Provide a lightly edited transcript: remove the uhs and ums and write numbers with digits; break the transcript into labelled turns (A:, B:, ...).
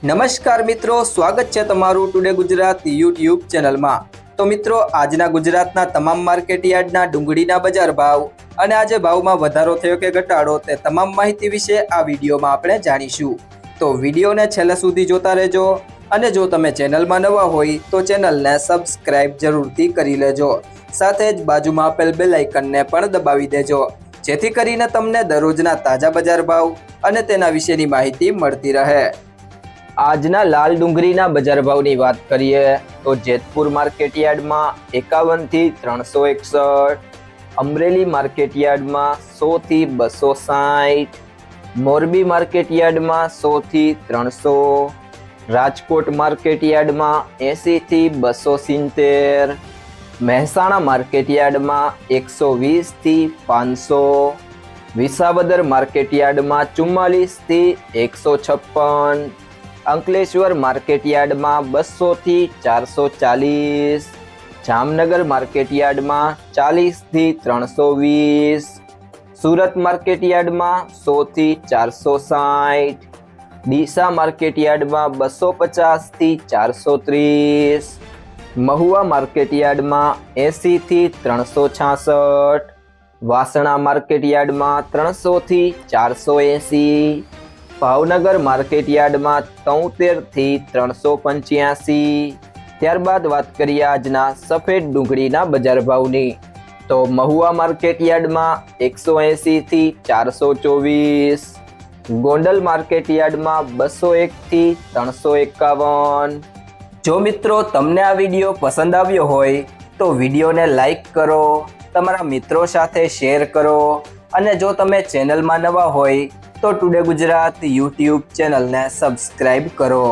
A: નમસ્કાર મિત્રો, સ્વાગત છે તમારું ટુડે ગુજરાત યુટ્યુબ ચેનલમાં। તો મિત્રો, આજના ગુજરાતના તમામ માર્કેટ યાર્ડના ડુંગળીના બજાર ભાવ અને આજે ભાવમાં વધારો થયો કે ઘટાડો તે તમામ માહિતી વિશે આ વિડીયોમાં આપણે જાણીશું। તો વિડીયોને છેલ્લે સુધી જોતા રહેજો અને જો તમે ચેનલમાં નવા હોય તો ચેનલને સબસ્ક્રાઇબ જરૂરથી કરી લેજો, સાથે જ બાજુમાં આપેલ બેલ આઇકનને પણ દબાવી દેજો, જેથી કરીને તમને દરરોજના તાજા બજાર ભાવ અને તેના વિશેની માહિતી મળતી રહે। આજના લાલ ડુંગળીના બજાર ભાવની વાત કરીએ તો જેતપુર માર્કેટ યાર્ડમાં 51 થી 361, અમરેલી માર્કેટ યાર્ડમાં 100 થી 260, મોરબી માર્કેટ યાર્ડમાં 100 થી 300, રાજકોટ માર્કેટ યાર્ડમાં 80 થી 270, મહેસાણા માર્કેટ યાર્ડમાં 120 થી 500, વિસાવદર માર્કેટ યાર્ડમાં 44 થી 156, અંકલેશ્વર માર્કેટ યાર્ડમાં 200 થી 440, જામનગર માર્કેટ યાર્ડમાં 40 થી 320, સુરત માર્કેટ યાર્ડમાં 100 થી 460, ડીસા માર્કેટ યાર્ડમાં 250 થી 430, મહુવા માર્કેટ યાર્ડમાં 80 થી 366, વાસણા માર્કેટ યાર્ડમાં 300 થી 480, ભાવનગર માર્કેટ યાર્ડમાં 73 થી 385। ત્યારબાદ વાત કરીએ આજના સફેદ ડુંગળીના બજાર ભાવની તો મહુવા માર્કેટ યાર્ડમાં 180 થી 424, ગોંડલ માર્કેટ યાર્ડમાં 201 થી 351। જો મિત્રો તમને આ વિડીયો પસંદ આવ્યો હોય તો વિડીયોને લાઈક કરો, તમારા મિત્રો સાથે શેર કરો અને જો તમે ચેનલમાં નવા હોય તો ટુડે ગુજરાત યુટ્યુબ ચેનલને સબસ્ક્રાઇબ કરો।